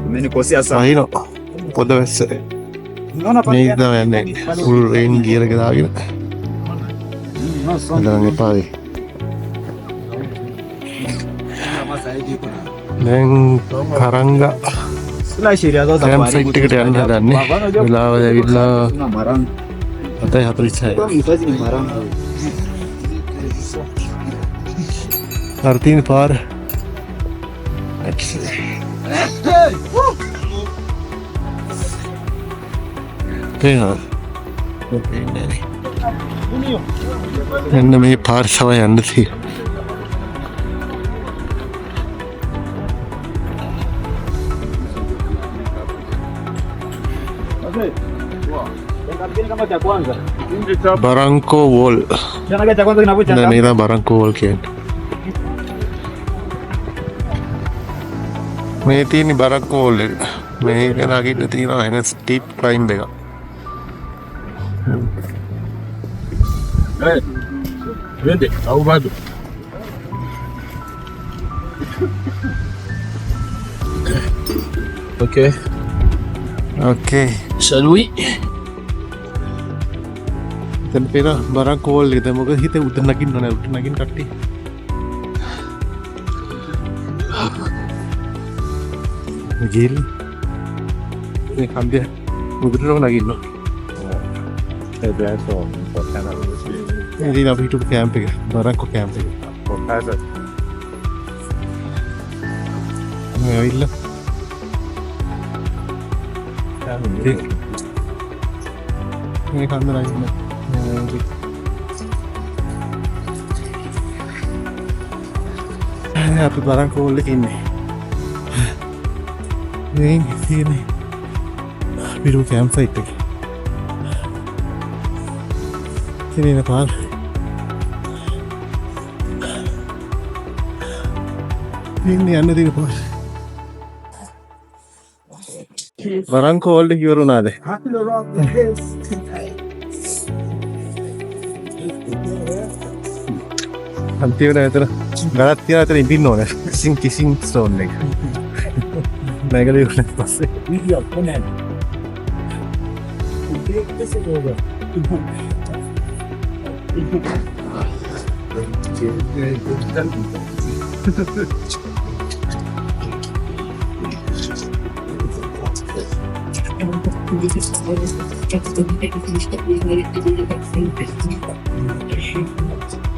umenikosea sana. Ahino පොද වැස්ස මේ තමයි යන්නේ ෆුල් රේන් ගියර් එක දාගෙන හදන්න එපායි. දැන් කරංග කැම්ප් සයිට් එකට යන්න හදන්නේ. වෙලාව ඇවිල්ලා 7:46. අර තියෙන පාර එන්න මේ පාර තමයි යන්න තියෙන්නේ. Barranco Wall. Nah, ini lah Barranco Wall kian. Ini ini Barranco Wall. Ini kan lagi itu ini steep climb dega. Vende, tahu baju. Okay. Okay. Shall we? Dan pera Barranco Wall kita moga kita udah nagin katti. Gil. Ini kan dia udah nagin no. Saya so important Ini nabi itu camp ya, Barranco camp ya. Professor. Ya illa. Ini kan lagi nih. Apa Barranco Wall ini? Ini biru camp site එක. Sini පාර. ini යන්න තියෙන පාර. Barranco Wall එක ඉවර වුණාද? අන්තිමට ඇතර ගලක් තියලා ඇතර ඉඳින්න ඕනේ. කිසිං ස්ටෝන් එක. නැගලා ඉවරයි පස්සේ. Video කොනේ.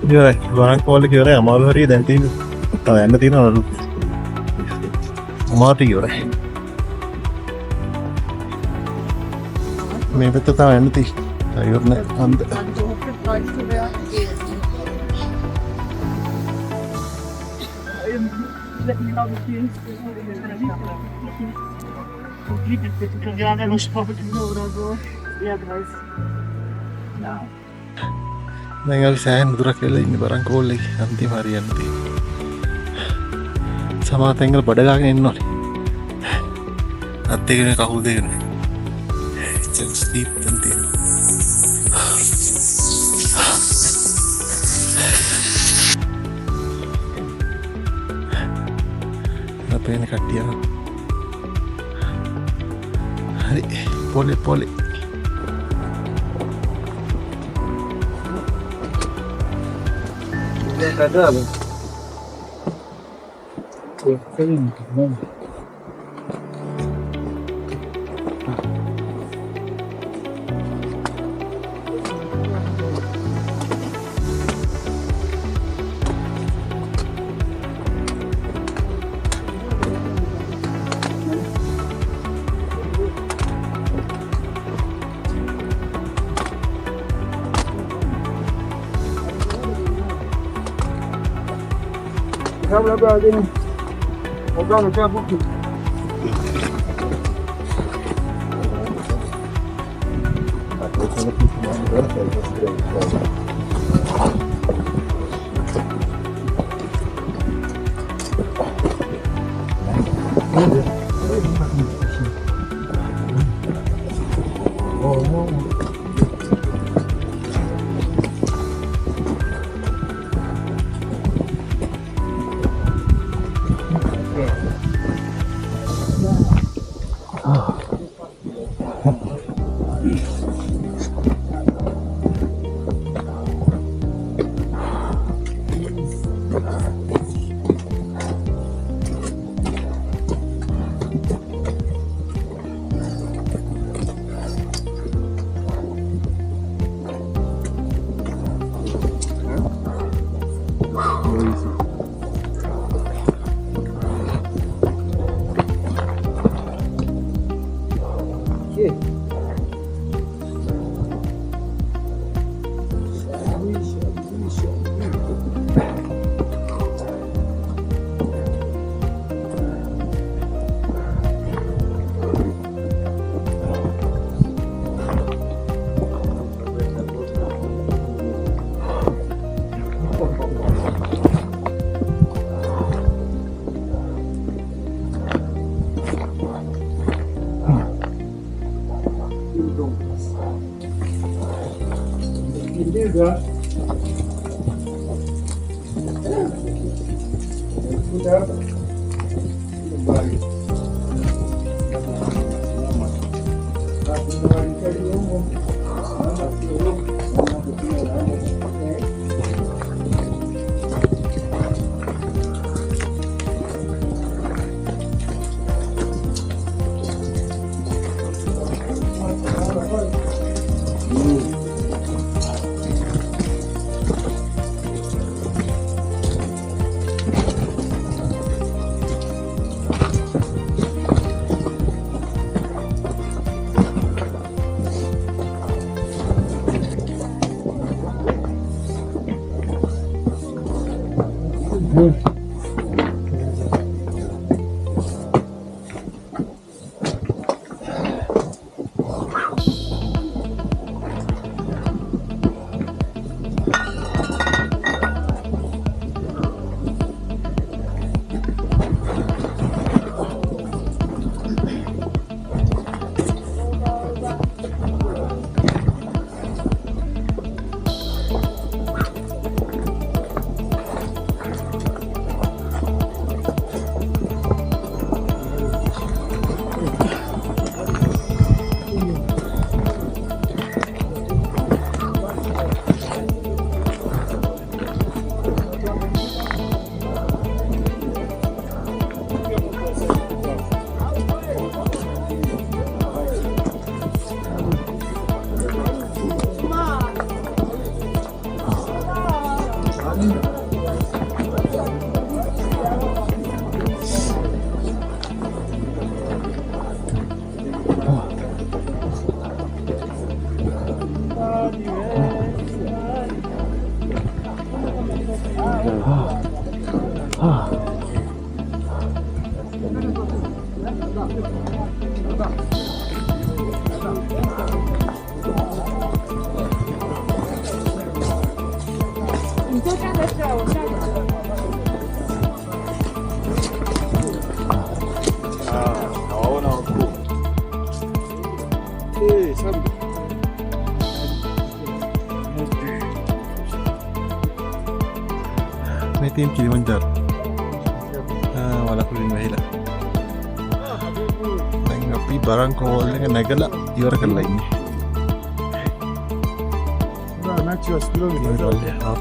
ඉවරයි. Barranco Wall එක ඉවරයි. අමාරු හරිය දැන් තියෙන. තව යන්න තියෙනවා. අමාරු ඉවරයි. මේ පැත්ත තව යන්න තියෙනවා. ඉවර නෑ. අන්ද. දැන් අපි සෑහෙන දුරක් වෙලා ඉන්නේ Barranco Wall එකේ අන්තිම හරියන්න තියෙනවා. සමහර තැන්වල බඩ ගාගෙන එන්න ඕනේ. අත් දෙකේ කකුල් දෙකේ. ස්ටීප් තැන් තියෙනවා. අපේ නේ කට්ටිය. හරි පොලේ. Ada apa? Kamu apa lagi ni? Orang macam apa? juga. Sudah. Kembali. May team Kilimanjaro. Wala ko rin mahila. Nangapi barang ko wala nga nagala. Iwara ka lain.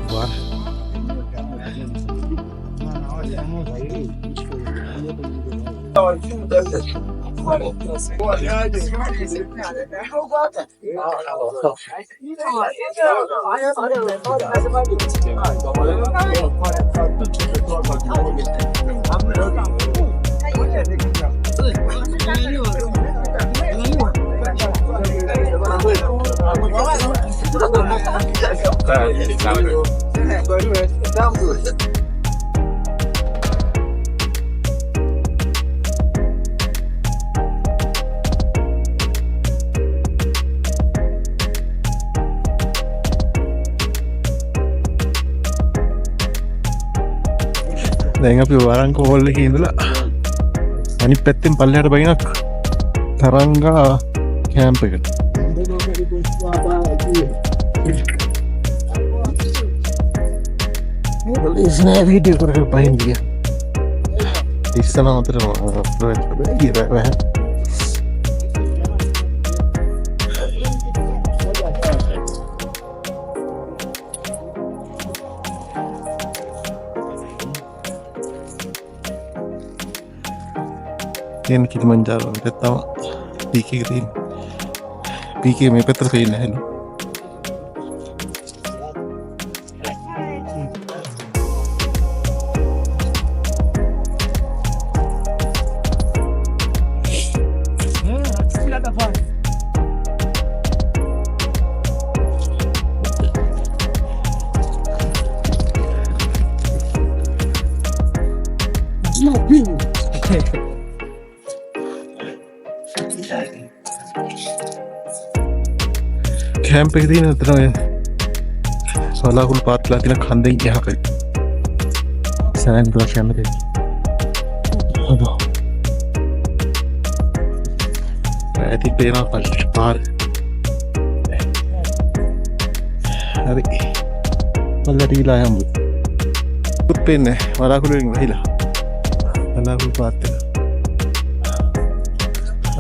Bar. දැන් අපි වරංකෝ හෝල් එකේ ඉඳලා අනිත් පැත්තෙන් පල්ලෙහාට බගිනක් තරංගා කැම්ප් එකට. ඉස්නේ video කරලා පහින් ගියා. ඉස්සම අතර ගියා. Yan Kilimanjaro ulit tama. PK green. PK may petrol na hello. Camp එකේ තියෙන අතන ඔය සලාකුළු පාත්ලා තියෙන කන්දෙන් එහාට සරන් බ්ලොක් කැමරේ අදෝ ඇති පේනවා පාර හරි පල්ලට ගිලා යමු. පුත් පේන්නේ වලාකුළු වලින් වැහිලා. වලාකුළු පාත් වෙනවා.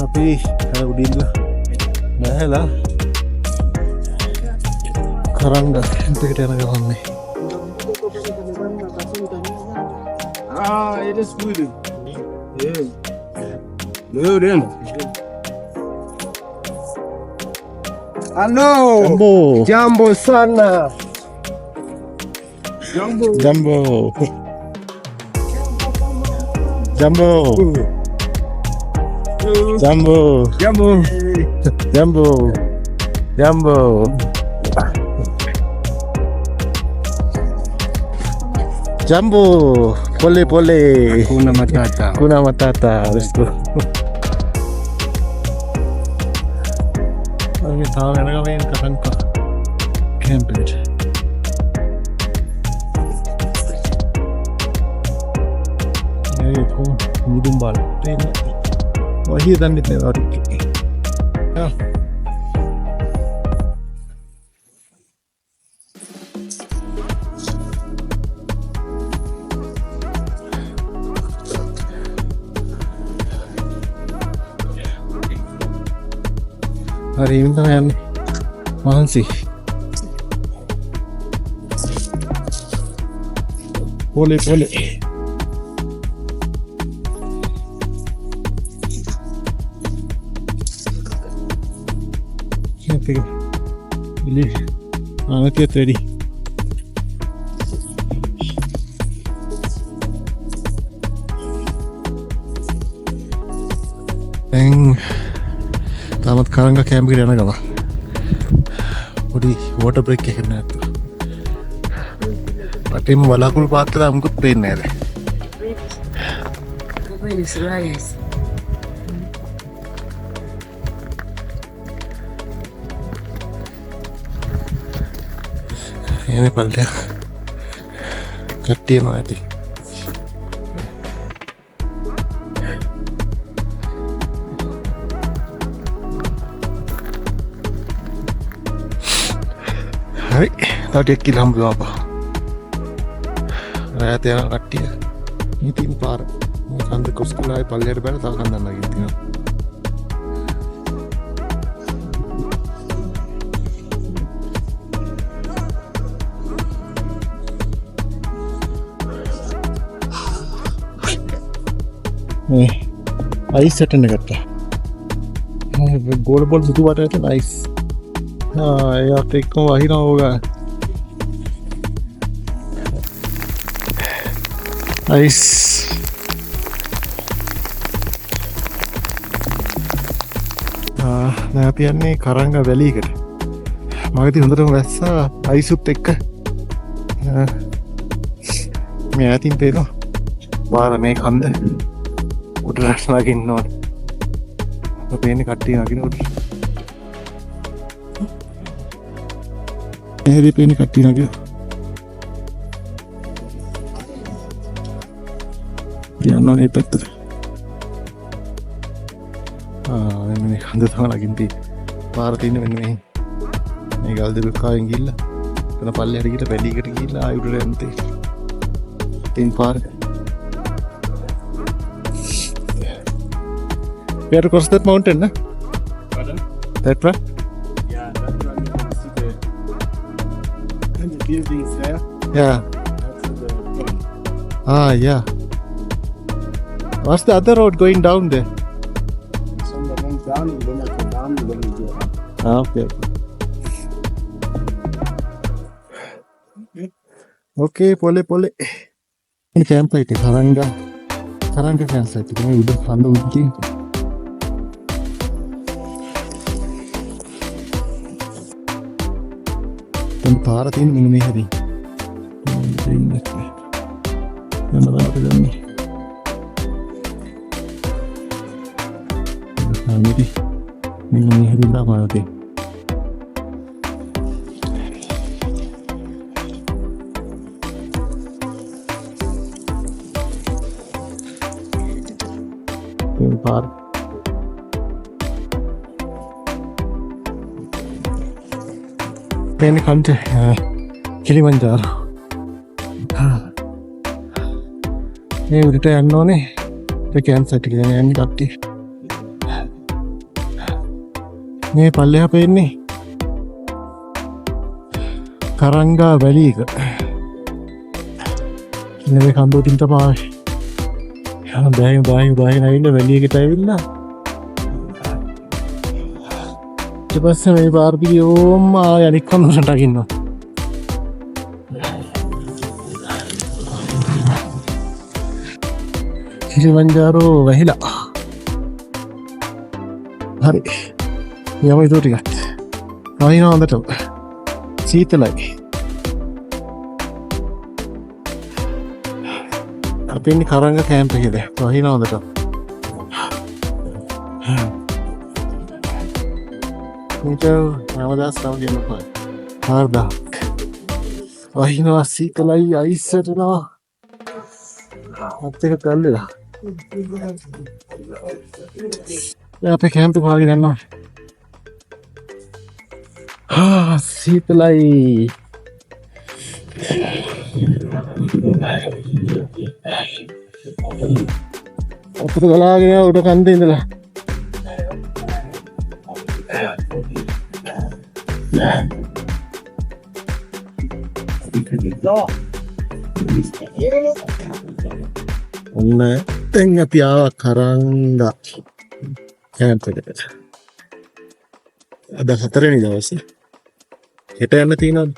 අපි අර උඩින්ද නැහැලා කරංග දෙකට යන ගමන්නේ. it is good. Yeah. No, then. Hello. Jumbo sana. Jumbo. Jumbo. Jumbo. Jumbo. Jumbo. Jumbo. Jumbo. Jumbo. Pole pole. Kuna matata. Kuna matata. Let's go. Ini tahu yang mereka main kadang kah camping. Ini tuh hidung bal. Ini, wah ini dan itu orang. Ya. Hari ini kan mahal sih. Boleh. Siapa? Ini, kita ready. තාමත් කරංග camp එකට යන ගම. පොඩි water break එකක් නැත්තු. පටින් වලාකුළු පාත් වෙලා මුකුත් පේන්නේ නැහැ. එනේ පල්ලෙය. කට්ටියම ඇති. Hai, tadi kita ambil apa? Rakyat yang kati ya. Ini tim par. Kan dekos kelai palir ber tak kan lagi tina. Ice set ने करता. गोल बॉल बुद्धू बात है तो nice. हाँ यार देखो वही ना होगा आइस मैं අපි යන්නේ කරංග වැලියකට මගදී හොඳටම වැස්සා අයිසුත් එක්ක මේ ඈතින් පේනවා බාර මේ කන්ද උඩට නගින්න ඕන අපේ පේන්නේ කට්ටිය නගිනකොට Ini pengen kaki lagi. Dia non hebat tuh. Ini kantor tangan lagi nanti. Parah ini. Ini gal dulu kau yang gila. Kenapa hari kita beli gila? Ayo dulu nanti. Tin par. We have to cross that mountain, na? Pardon? That one? Yeah, that one you can see the buildings there. Yeah. That's the point. Ah, yeah. What's the other road going down there? It's on the way down, you don't have to down, you don't need to go up. Ah, okay. Okay, pole. Ini campsite Karanga campsite. Ini udah pandu uji. Dan Bharat ini minum hari. Ini yang mana ada ni? Ini minum hari dah mana tu? Par. පේන්නේ කන්ට කිලිමන්ජාරෝ. මේ උඩට යන්න ඕනේ. ඒ camp site එකට යන්නේ කට්ටිය. මේ පල්ලෙහා පේන්නේ කරංගා වැලි එක. ඉන්නේ කන්දෝ තින්ත පායි. බෑයි නැවිල්ල වැලි එකට ඇවිල්ලා. ඊට පස්සේ මේ පාර්කිය ඕම් ආය අනික් කන්දට අකින්නවා. කිලිමන්ජාරෝ වැහිලා. හරි. යම ඉතුරු ටිකක්. වහිනවා හොඳට. සීතලයි. අපි ඉන්නේ කරංග කැම්ප් එකේද. වහිනවා හොඳට. මීටර් 9000 යනකොට. හරිද? වහිනවා සීතලයි අයිස් වැටෙනවා. අත් එක කල්ලලා. අපේ කැම්ප් එක වගේ යනවා. සීතලයි. අපිට ගලාගෙන උඩ කන්දේ ඉඳලා. ඔන්න දැන් අපි ආවා කරංගා කැම්ප් එකට. අද 4 වෙනි දවසේ. හෙට යන්න තියෙනවා.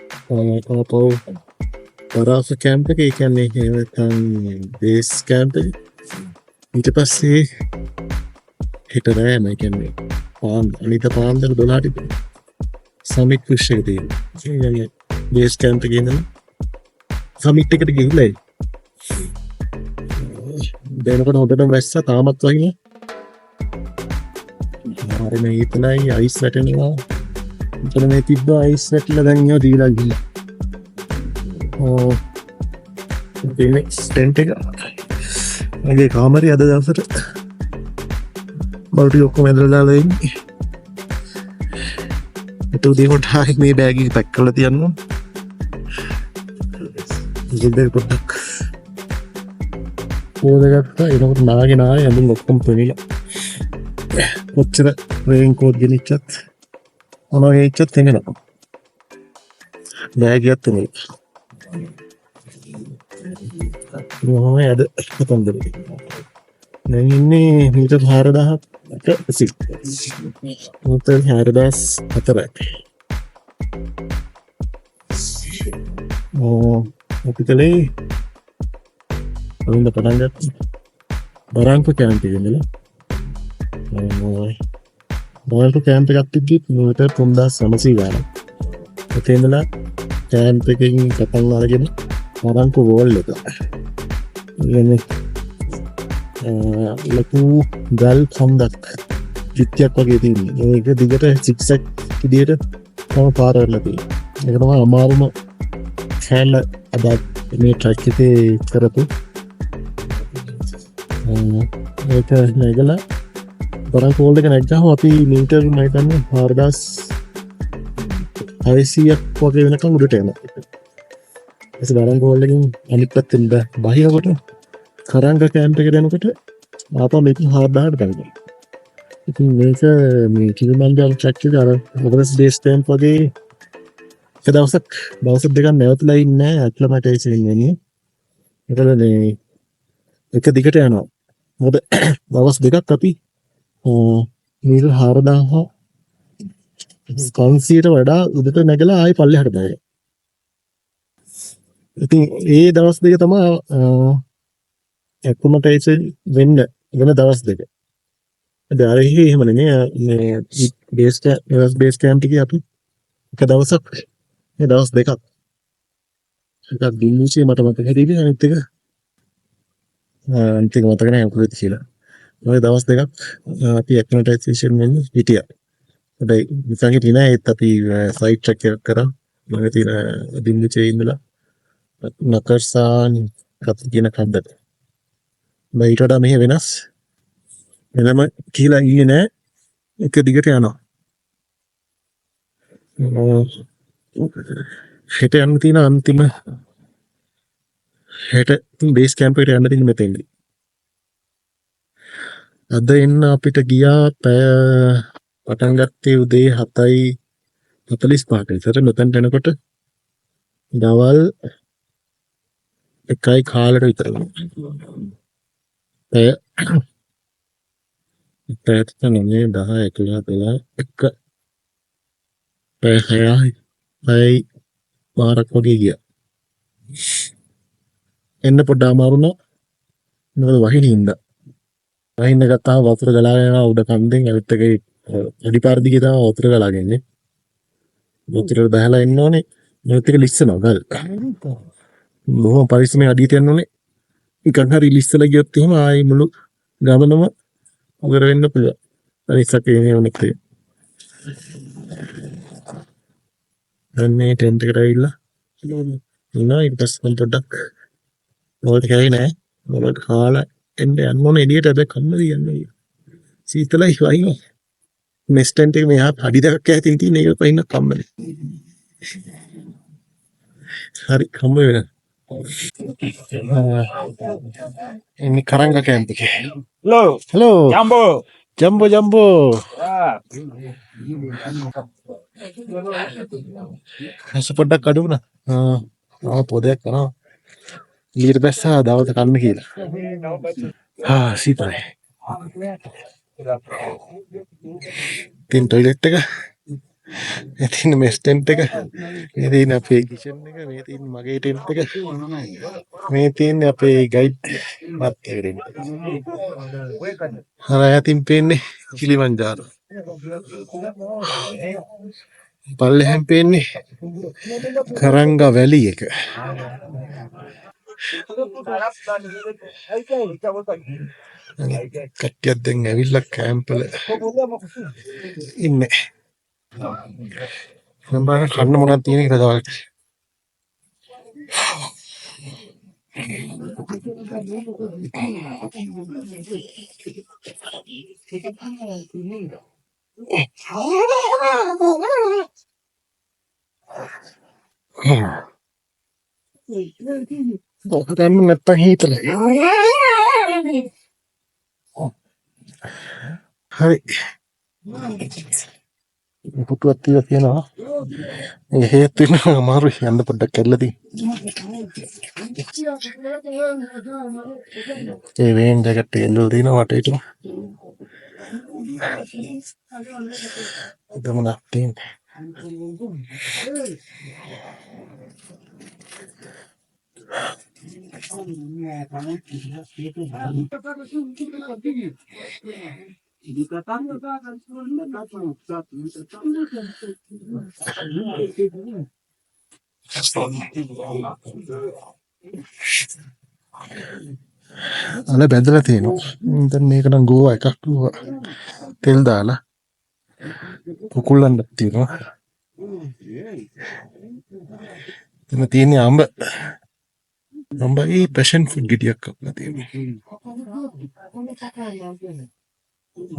පරාස කැම්ප් එක. ඒ කියන්නේ නැත්නම් බේස් කැම්ප් එක. ඊට පස්සේ හෙට රෑම ඒ කියන්නේ අනිත පාන්දර 12ට සමිට් පුෂ් එක තියෙනවා. ඒ කියන්නේ බේස් කැම්ප් එකේ ඉඳලා සමිට් එකට ගිහිල්ලා දැනකට හොඳටම වැස්සා තාමත් වගේ. හරි මේ ඉතනයි අයිස් වැටෙනවා. ඉතන මේ තිබ්බ අයිස් වැටලා දැන් ඒවා දීලා ගිහලා. මේ ස්ටෙන්ට් එක මගේ කාමරේ අද දවසට බල්ටි ඔක්කොම ඇදලා දාලා ඉන්නේ. ඊට උදේ කොට ආයි මේ බෑග් එක පැක් කරලා තියන්න. ඉතින් පොඩ්ඩක් පොදගත්තා. ඒකට නාගෙන ආයේ අඳුන් ඔක්කොම පෙනිලා. කොච්චර රේන් කෝට් ගෙනිච්චත් මොනවා ගෙනිච්චත් එනවා. බෑග් එකත් එනවා. මොහොම යද පතන්දර. දැන් ඉන්නේ මීටර් 4000ක සිත්. මීටර් 4004යි. අපිටලේ අවින්ද පටන් ගත්තා. බරංකු කැම්ප් එකේ ඉඳලා. බරංකු කැම්ප් එකක් තිබ්බි මීටර් 3900 ගානක්. ඒකේ ඉඳලා කැම්ප් එකකින් පටන් අරගෙන බරංකු වෝල් එක. ඉන්නේ ලොකු ගල් කන්දක් පිටියක් වගේ තියෙනවා. ඒක දිගට සික්සැක් විදියට තම පාර වෙලා තියෙනවා. ඒක තමයි අමාරුම කැල අද මේ ට්‍රැක් එකේ කරපු. ඒක නැගලා බරංකු වෝල් එක නැග්ගාම අපි මීටර් මම හිතන්නේ 4600ක් වගේ වෙනකන් උඩට යනවා. ඒක බරංකු වෝල් එකෙන් අනිත් පැත්තෙන් බහිනකොට කරංග කැම්ප් එකට යනකොට ආපහු මේක 4000ට ගන්නවා. ඉතින් මේක මේ කිලිමන්ජාරෝ ට්‍රැක් එක අර මොකද බේස් කැම්ප් වගේ එක දවස් දෙකක් නැවතුලා ඉන්නේ ඇක්ලමැටයිසර් ඉන්නේ. ඒකල මේ එක දිගට යනවා. මොකද දවස් දෙකක් අපි මීටර් 4500ට වඩා උඩට නැගලා ආයි පල්ලෙහාට බැහැ. ඉතින් ඒ දවස් දෙක තමයි ඇක්ලමැටයිසර් වෙන්න වෙන දවස් දෙක. අර එහෙම නෙමෙයි මේ බේස් කැම්ප් එකේ අපි එක දවසක් මේ දවස් දෙකක් එකක් දිනුචේ මට මතක හිටියේ අනිත් එක මතක නැහැ මොකද කියලා. ඔය දවස් දෙකක් අපි ඇක්ලිමටයිසේෂන් වෙන්නේ හිටියා. හැබැයි නිකන් හිටියේ නෑ. ඒත් අපි සයිට් චෙක් එකක් කරා. ළඟ තියෙන දිනුචේ ඉඳලා නකර්සාන් කියන කන්දට. මම ඊට වඩා මෙහෙ වෙනස් වෙනම කියලා ඊයේ නෑ. එක දිගට යනවා. හෙට යන්න තියෙන අන්තිම හෙට බේස් කැම්ප් එකට යන්න තියෙන මෙතෙන්දි. අද එන්න අපිට ගියා පැය පටන් ගත්තේ උදේ 7:45ට විතර. මෙතනට එනකොට දවල් 1:15ට විතර වෙනවා. පැය පැය 9 10 11 12 පැය 6යි මාරක් වගේ ගියා. එන්න පොඩ්ඩක් අමාරු වුණා. මොකද වහිනින්ද. වහින්න ගත්තාම වතුර ගලාගෙන යනවා උඩ කන්දෙන්. අවිත් එකේ අඩි පාර දිගේ තමයි වතුර ගලාගෙන ඉන්නේ. වතුර බහලා ඉන්න ඕනේ. අවිත් එක ලිස්සනවා ගල්. බොහොම පරිස්සමෙන් අඩියට යන්න ඕනේ. නිකන් හරි ලිස්සලා ගියොත් එහෙම ආයි මුළු ගමනම උගර වෙන්න පුළුවන්. අනිසක් එන්නේ උනෙක් තේ. අන්නේ ටෙන්ට් එකට ඇවිල්ලා ඉන්නවා. ඊට පස්සේ මම පොඩ්ඩක් මොකට කැවේ නෑ. මොකට කාලා එන්න යන්න ඕනේ එළියට. හැබැයි කම්මද යන්නේ. සීතලයි වයින්. නෙස්ට් ටෙන්ට් එක මෙහා අඩි දෙකක් ඈතින් තියෙන එක පයින්න කම්මද. හරි කම්ම වෙන. ඉන්නේ කරංග කැම්ප් එකේ. හලෝ. ජම්බෝ. හස පොඩ්ඩක් අඩු වුණා. පොදයක් කරනවා. ඊට පස්සේ දවල්ට කන්න කියලා. සීතලයි. තින් ටොයිලට් එක. මේ තියෙන මෙස් ටෙන්ට් එක. මේ තියෙන අපේ කිචන් එක. මේ තියෙන මගේ ටෙන්ට් එක. මේ තියෙන අපේ ගයිඩ් මාත්‍යවරේ. හරයතින් පේන්නේ කිලිමන්ජාරෝ. පල්ලෙහෙන් පේන්නේ කරංග වැලි එක. කට්ටියක් දැන් ඇවිල්ලා කැම්ප් වල ඉන්නේ. මම බලන්න කන්න මොනවද තියෙන කියලා දවල්ට. දැන් නැත්තම් හීතලයි. හරි. පුටුවක් තියලා තියෙනවා. මේ හේත් වෙන අමාරුයි යන්න පොඩ්ඩක් කැඩලා තියෙනවා. ඒ වේන් ජැකට් එක එල්ලලා තියෙනවා වටේට. දමනක් තියෙන්නේ. අල බැදලා තියෙනවා. දැන් මේක නම් ගෝවා එකක් ගෝවා. තෙල් දාලා කුකුල්ලන්න තියෙනවා. එතන තියෙන්නේ අම්බයි පැෂන් ෆුඩ් ගෙඩියක් කපලා තියෙනවා.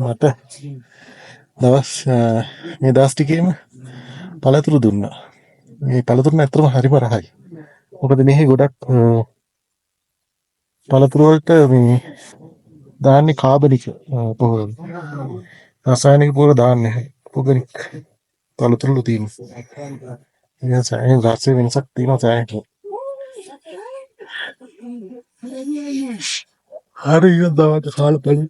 මට මේ දවස් ටිකේම පළතුරු දුන්නා. මේ පළතුරු නැත්තරම හරිම රහයි. මොකද මෙහි ගොඩක් පළතුරු වලට මේ දාන්නේ කාබනික පොහොර. රසායනික පොහොර දාන්නේ ඔර්ගැනික් පළතුරු තියෙනවා. ඒ සෑහෙන රසයේ වෙනසක් තියෙනවා සෑහෙන. හරි යද්දාට කාලා බලන්න.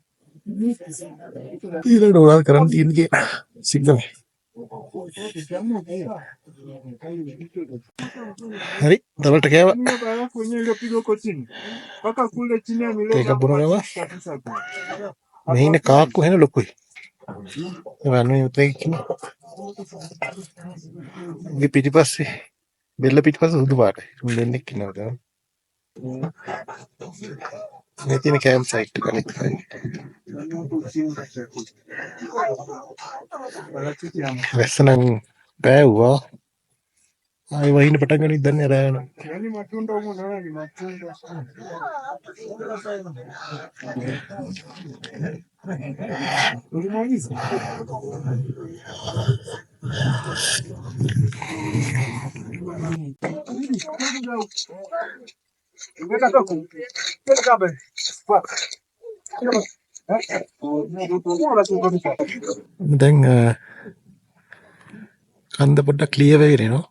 ඊළඟ උනාල් කරන් තියෙන්නේ සිග්නල්. හරි දවල්ට කෑවා. ඒක බොනවා. මේ ඉන්නේ කාක්කු වෙන ලොකුයි. වන්නේ උතේ කිව්වා. මේ පිටිපස්සේ බෙල්ල පිටිපස්සේ සුදු පාටයි. දෙන්නෙක් ඉන්නවා. මේ තියෙන කැම්ප් සයිට් එක අනිත් කයි. වැස්සනම් බෑවුවා. ආයි වහින්න පටන් ගනිත් දන්නේ රෑ වෙනවා. දැන් කන්ද පොඩ්ඩක් ක්ලියර් වෙගෙනවා.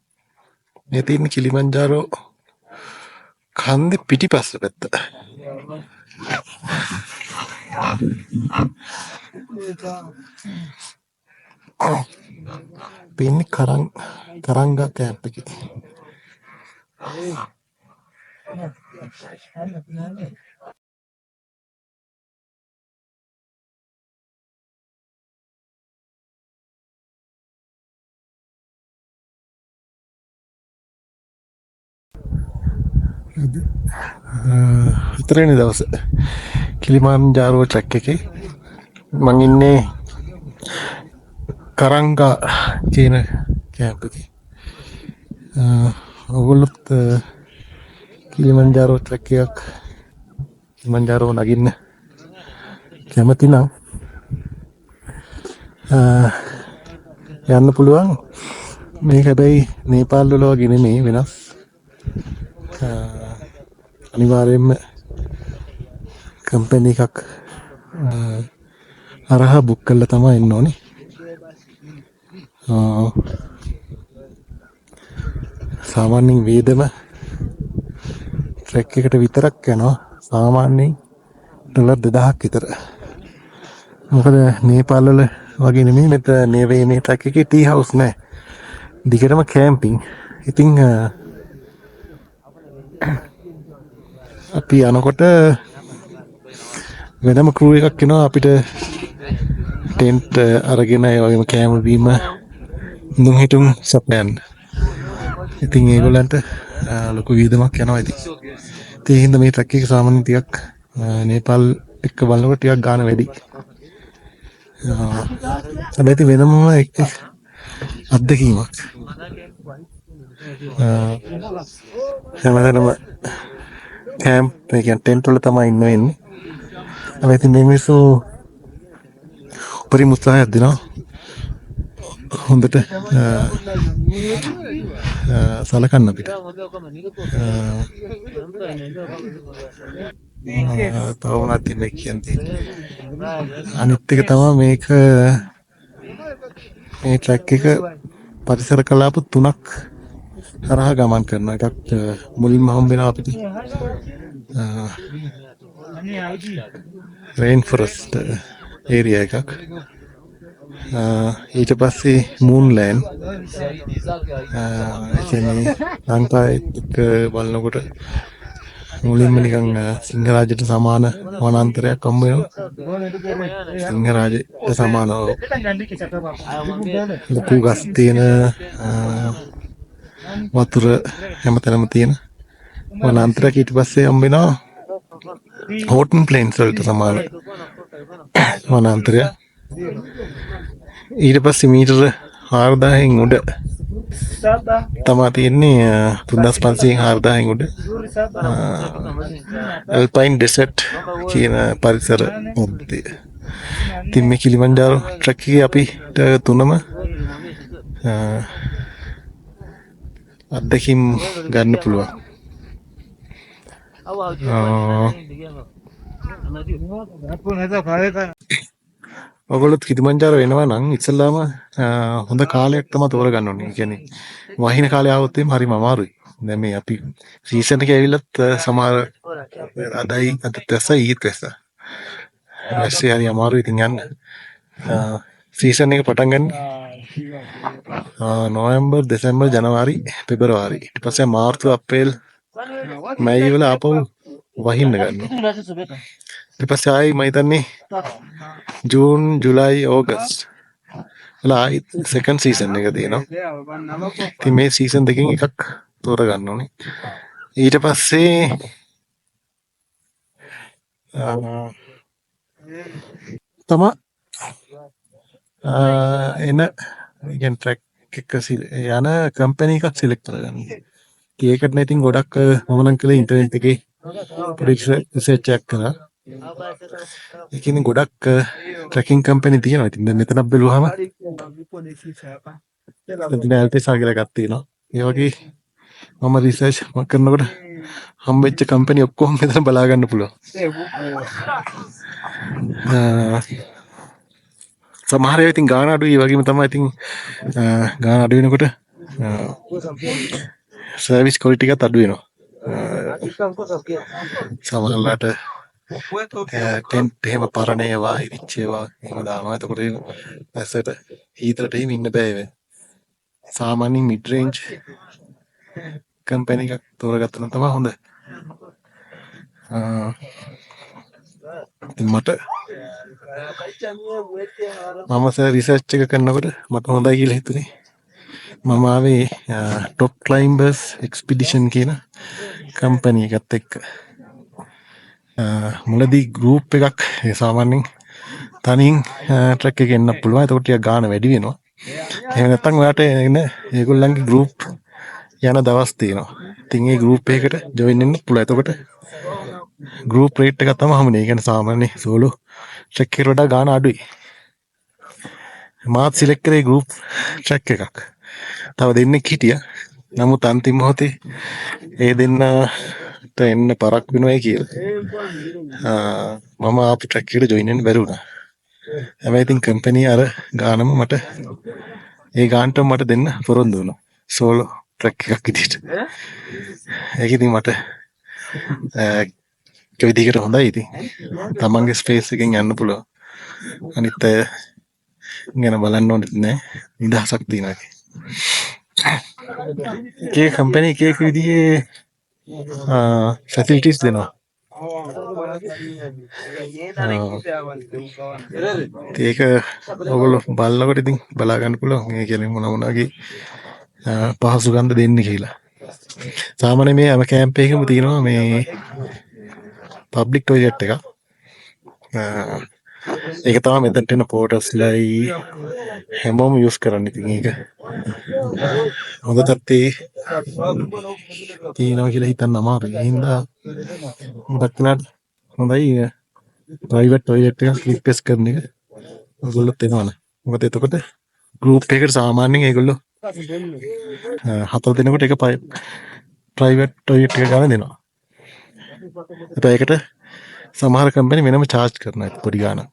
මේ තියෙන කිලිමන්ජාරෝ කන්දේ පිටිපස්ස පැත්ත. පින්නේ කරංගා කැම්ප් එකේ. ඉතරනේ දවස කිලිමන්ජාරෝ ට්‍රැක් එකේ මං ඉන්නේ කරංගා කියන කැම්ප් එකේ. ඔයගොල්ලොත් කිලිමන්ජාරෝ ට්‍රැක් එකක් කිලිමන්ජාරෝ නගින්න කැමති නම් යන්න පුළුවන්. මේක හැබැයි නේපාල් වල වගේ නෙමෙයි, වෙනස්. අනිවාර්යයෙන්ම කම්පැනි එකක් හරහා බුක් කරලා තමයි එන්න ඕනේ. සාමාන්‍යයෙන් වේදම ට්‍රැක් එකට විතරක් යනවා සාමාන්‍යයෙන් ඩොලර් 2000ක් විතර. මොකද නේපාල් වල වගේ නෙමෙයි මෙතන මේ ට්‍රැක් එකේ ටී හවුස් නැහැ. දිගටම කැම්පින්. ඉතින් අපි යනකොට වෙනම ක්‍රූ එකක් එනවා අපිට ටෙන්ට් අරගෙන ඒ වගේම කෑම බීම ඉඳුන් හිටුන් සපයන්න. ඉතින් ඒගොල්ලන්ට ලොකු වියදමක් යනවා ඉතින්. ඒ හින්දා මේ ට්‍රැක් එක සාමාන්‍යයෙන් ටිකක් නේපාල් එක්ක බලනකොට ටිකක් ගාණ වැඩි. හැබැයි ඉතින් වෙනම අත්දැකීමක්. හැමදාම කැම්ප් එක කියන්නේ ටෙන්ට් වල තමයි ඉන්න වෙන්නේ. හැබැයි ඉතින් මේ මිනිස්සු උපරිම උත්සාහයක් දෙනවා. හොඳට සලකන්න අපිට. තව මොනවද මේ කියන්නේ? අනිත් එක තමයි මේක මේ ට්‍රැක් එක පරිසර කලාප 3ක් හරහා ගමන් කරනවා. එකක් මුලින්ම හම්බ වෙනවා අපිට රේන් ෆොරස්ට් ඒරියා එකක්. ඊට පස්සේ මූන්ලෑන්ඩ් කියන්නේ ලංකාවේ එක්ක බලනකොට මුලින්ම නිකන් සිංහරාජයට සමාන වනාන්තරයක් හම්බ වෙනවා. සිංහරාජයට සමානව ලොකු ගස් තියෙන වතුර හැමතැනම තියෙන වනාන්තරයක්. ඊට පස්සේ හම්බ වෙනවා හෝටන් ප්ලේන්ස් වලට සමාන වනාන්තරයක්. ඊට පස්සේ මීටර 4000න් උඩ තමා තියෙන්නේ 3500න් 4000න් උඩ ඇල්පයින් ඩෙසර්ට් කියන පරිසර පද්ධතිය. ඉතින් මේ කිලිමන්ජාරෝ ට්‍රැක් එකේ අපිට තුනම අත්දැකීම් ගන්න පුළුවන්. ඔයගොල්ලොත් කිලිමන්ජාරෝ එනවා නම් ඉස්සල්ලාම හොඳ කාලයක් තමයි තෝරගන්න ඕනේ. කියන්නේ වහින කාලේ ආවොත් එimhe හරිම අමාරුයි. දැන් මේ අපි සීසන් එකේ ඇවිල්ලත් සමහර අදයි අදත් ඇස්සා ඊත් ඇස්සා. ඇස්සේ හරි අමාරුයි ඉතින් යන්න. සීසන් එක පටන් ගන්න නොවැම්බර් දෙසැම්බර් ජනවාරි පෙබරවාරි. ඊට පස්සේ මාර්තු අප්‍රේල් මැයි වල ආපහු වහින්න ගන්නවා. ඊට පස්සේ ආයි මම හිතන්නේ ජූන් ජුලයි ඕගස්ට් වල ආයි සෙකන්ඩ් සීසන් එක තියෙනවා. ඉතින් මේ සීසන් දෙකෙන් එකක් තෝරගන්න ඕනේ. ඊට පස්සේ තමයි එන කියන්නේ ට්‍රැක් එක යන කම්පැනි එකක් සිලෙක්ට් කරගන්න. ඒකට නම් ඉතින් ගොඩක් මම නම් කළේ ඉන්ටර්නෙට් එකේ රිසර්ච් එකක් කරා. ඒකෙන් ගොඩක් ට්‍රැකින් කම්පැනි තියෙනවා. ඉතින් දැන් මෙතනක් බැලුවාම ඇල්ටෙසා කියලා එකක් තියෙනවා. ඒ වගේ මම රිසර්ච් කරනකොට හම්බෙච්ච කම්පැනි ඔක්කොම මෙතන බලා ගන්න පුළුවන්. සමහර ඒවා ඉතින් ගාන අඩුයි. ඒ වගේම තමයි ඉතින් ගාන අඩු වෙනකොට සර්විස් ක්වොලිටි එකත් අඩු වෙනවා. සමහරවිට ටෙන්ට් එහෙම පරණ ඒවා ඉරිච්ච ඒවා එහෙම දානවා. එතකොට ඇසට හීතරට එහෙම ඉන්න බෑ ඒවා. සාමාන්‍යයෙන් මිඩ් රේන්ජ් කම්පැනි එකක් තෝරගත්තා නම් තමයි හොඳ. ඉතින් මට මම රිසර්ච් එක කරනකොට මට හොඳයි කියලා හිතුනේ. මම ආවේ ටොප් ක්ලයිම්බර්ස් එක්ස්පිඩිෂන් කියන කම්පැනි එකත් එක්ක. මුලදී ගෲප් එකක් සාමාන්‍යයෙන් තනියෙන් ට්‍රැක් එක එන්න පුළුවන්. එතකොට ටිකක් ගාන වැඩි වෙනවා. එහෙම නැත්නම් ඔයාට එන ඒගොල්ලන්ගේ ගෲප් යන දවස් තියෙනවා. ඉතින් ඒ ගෲප් එකකට ජොයින් වෙන්න පුළුවන්. එතකොට ගෲප් රේට් එකක් තමයි හමුනේ. ඒ කියන්නේ සාමාන්‍ය සෝලෝ ට්‍රැක් එකට වඩා ගාන අඩුයි. මාත් සිලෙක්ට් කරේ ගෲප් ට්‍රැක් එකක්. තව දෙන්නෙක් හිටියා. නමුත් අන්තිම මොහොතේ ඒ දෙන්නට එන්න පරක් වෙනවයි කියලා මම ආපු ට්‍රැක් එකට ජොයින් වෙන්න බැරි වුණා. හැබැයි ඉතින් කම්පැනි අර ගානම මට ඒ ගානට මට දෙන්න පොරොන්දු වුණා. සෝලෝ ට්‍රැක් එකක් විදිහට. ඒක ඉතින් මට ඒක විදිහකට හොඳයි ඉතින්. තමන්ගේ ස්පේස් එකෙන් යන්න පුළුවන්. අනිත් අය ගැන බලන්න ඕනෙත් නෑ. නිදහසක් තියෙනවා. ඒ කම්පැනි එක විදිහේ ෆැසිලිටිස් දෙනවා. ඒක ඔයගොල්ලෝ බලනකොට ඉතින් බලා ගන්න පුළුවන්. ඒ කියන්නේ මොන වගේ පහසුකම්ද දෙන්නේ කියලා. සාමාන්‍යයෙන් මේ හැම කැම්ප් එකකම තියෙනවා මේ පබ්ලික් ටොයිලට් එකක්. ඒක තමයි මෙතනට එන පෝටර්ස්ලයි හැමෝම යූස් කරන්නේ. ඉතින් ඒක හොඳ තත්ත්වයේ තියෙනවා කියලා හිතන්න අමාරුයි. ඒ හින්දා දක්නට හොඳයි ප්‍රයිවට් ටොයිලට් එකක් රික්වෙස්ට් කරන එක ඔයගොල්ලොත් එනවනේ. මොකද එතකොට ගෲප් එකකට සාමාන්‍යයෙන් ඒගොල්ලෝ 4 දෙනෙකුට එක ප්‍රයිවට් ටොයිලට් එක ගන්න දෙනවා. ඒකට සමහර කම්පැනි වෙනම charge කරනවා පොඩි ගාණක්.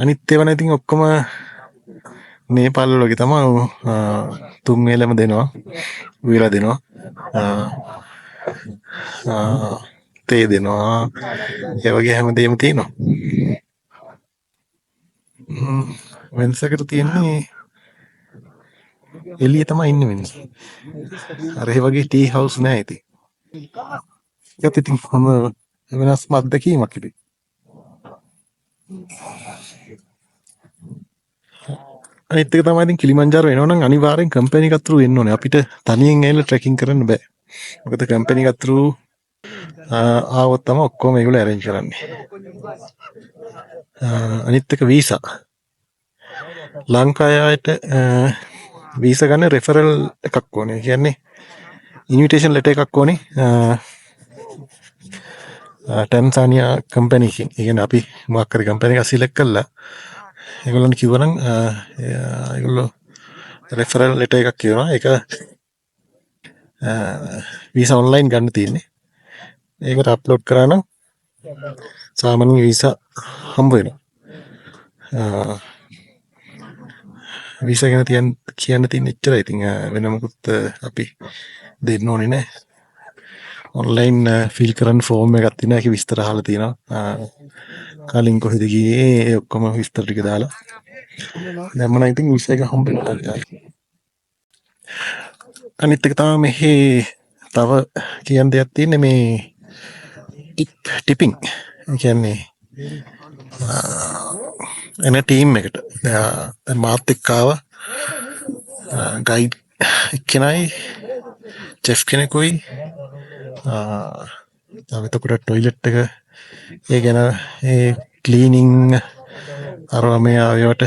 අනිත් ඒවා නම් ඉතින් ඔක්කොම නේපාල් වගේ තමයි තුන් වේලම දෙනවා. උයලා දෙනවා. තේ දෙනවා. ඒ වගේ හැමදේම තියෙනවා. වෙනසකට තියෙන්නේ එළිය තමයි ඉන්නේ වෙනස. අර ඒ වගේ ටී හවුස් නෑ ඉතින්. ඒත් ඉතින් හොඳ වෙනස්ම අත්දැකීමක් ඉතින්. අනිත් එක තමයි ඉතින් කිලිමන්ජාරෝ එනවනම් අනිවාර්යෙන් කම්පැනි එකක් through එන්න ඕනේ. අපිට තනියෙන් ඇවිල්ලා ට්‍රැකින් කරන්න බෑ. මොකද කම්පැනි එකක් through ආවොත් තමයි ඔක්කොම ඒගොල්ලෝ arrange කරන්නේ. අනිත් එක වීසා. ලංකාවට වීසා ගන්න රෙෆරල් එකක් ඕනේ. කියන්නේ ඉන්විටේෂන් ලෙටර් එකක් ඕනේ. ටැන්සානියා කම්පැනි එකකින්. ඒ කියන්නේ අපි මොකක් හරි කම්පැනි එකක් සිලෙක්ට් කළා. ඒගොල්ලන්ට කිව්වනම් ඒගොල්ලෝ රෙෆරල් ලෙටර් එකක් කියනවා. ඒක වීසා ඔන්ලයින් ගන්න තියෙන්නේ. ඒකට අප්ලෝඩ් කරා නම් සාමාන්‍ය වීසා හම්බ වෙනවා. වීසා ගැන කියන්න තියෙන එච්චරයි. ඉතින් වෙන මොකුත් අපි දෙන්න ඕනේ නැහැ. ඔන්ලයින් ෆිල් කරන්න ෆෝම් එකක් තියෙනවා. ඒකේ විස්තර අහලා තියෙනවා. කලින් කොහෙද ගියේ ඒ ඔක්කොම විස්තර ටික දාලා දැන් මම ඉතින් වීසා එක හම්බ වෙනවා. අනිත් එක තමයි මෙහි තව කියන්න දෙයක් තියෙන්නේ මේ ටිපින්. ඒ කියන්නේ එන ටීම් එකට දැන් මාත් එක්ක ආව ගයිඩ් එක්කෙනයි චෙෆ් කෙනෙකුයි තව එතකොට ටොයිලට් එක ඒ ගැන ඒ ක්ලීනින් අරවා මේ ආවට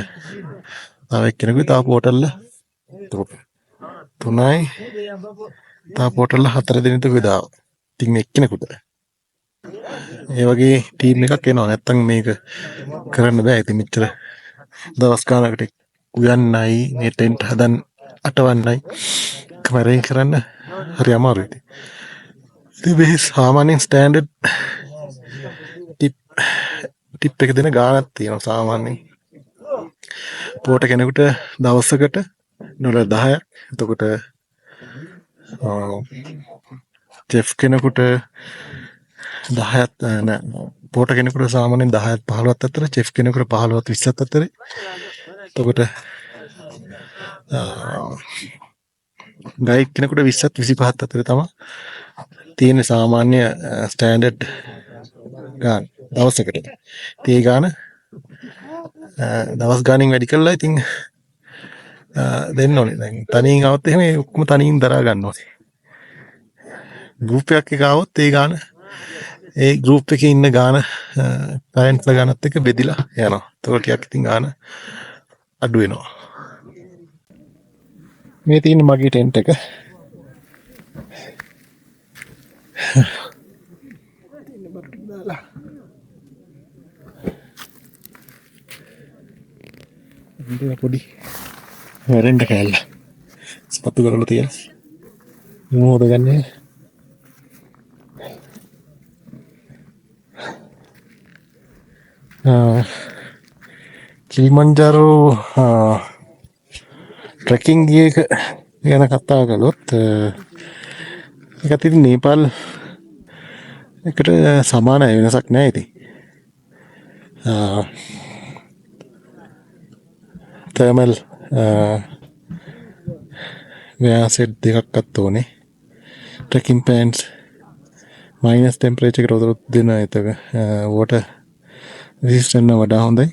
තව එක්කෙනෙකුයි තව පෝටල්ල තුනයි තව පෝටල්ල 4 දෙනෙකුට විදාව. ඉතින් එක්කෙනෙකුට ඒ වගේ ටීම් එකක් එනවා. නැත්තම් මේක කරන්න බෑ. ඉතින් මෙච්චර දවස් ගානකට උයන්නයි මේ ටෙන්ට් හදන් අටවන්නයි කමරේ කරන්න හරි අමාරුයි. ඉතින් මේ සාමාන්‍යයෙන් ස්ටෑන්ඩඩ් ටිප් එක දෙන ගානක් තියෙනවා සාමාන්‍යයෙන්. පෝට කෙනෙකුට දවසකට $10. එතකොට චෙෆ් කෙනෙකුට 10ක් නෑ පෝට කෙනෙකුට සාමාන්‍යයෙන් 10ත් 15ත් අතර චෙෆ් කෙනෙකුට 15ත් 20ත් අතර. එතකොට ගයිඩ් කෙනෙකුට 20ත් 25ත් අතර තමයි තියෙන සාමාන්‍ය ස්ටෑන්ඩඩ් ගාන දවසකට. ඒ ගාන දවස් ගානින් වැඩි කළා ඉතින් දෙන්න ඕනේ. දැන් තනියෙන් આવත් එහෙම ඒ ඔක්කොම තනියෙන් දරා ගන්න ඕනේ. ගෲප් එකක් එක આવොත් ඒ ගාන ඒ ගෲප් එකේ ඉන්න ගාන ක්ලයන්ට්ලා ගානත් එක්ක බෙදිලා යනවා. ඒක ටිකක් ඉතින් ගාන අඩු වෙනවා. මේ තියෙන මගේ ටෙන්ට් එක. ඉතින් පොඩි වෙරෙන්ඩ කෑල්ල ස්පත්තු කරලා තියෙන මොහොත ගන්නේ කිලිමන්ජාරෝ ට්‍රෙකින් ගිය එක ගැන කතා කළොත් ඒක ඉතින් නේපාල් එකට සමාන වෙනසක් නැහැ ඉතින්. තර්මල් වෑසෙට් දෙකක් අත් ඕනේ. ට්‍රෙකින් පෑන්ට්ස් මයිනස් ටෙම්පරේචර් එකට උදව් දෙන එක වෝටර් රෙසිස්ටන්ට් වඩා හොඳයි.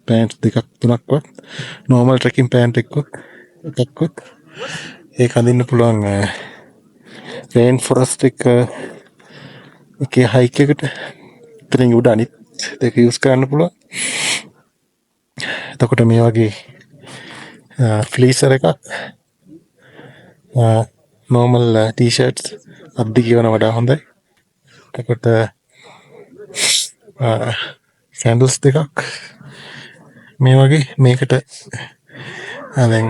පෑන්ට්ස් දෙකක් තුනක්වත් නෝමල් ට්‍රෙකින් පෑන්ට් එකක්වත් ඒක අඳින්න පුළුවන්. රේන් ෆොරස්ට් එකේ හයික් එකට ඉතින් උඩ අනිත් දෙක යූස් කරන්න පුළුවන්. එතකොට මේ වගේ ෆ්ලීසර් එකක් නෝමල් ටී-ෂර්ට්ස් අද්දි කියවන වඩා හොඳයි. එතකොට සැන්ඩල්ස් දෙකක් මේ වගේ මේකට දැන්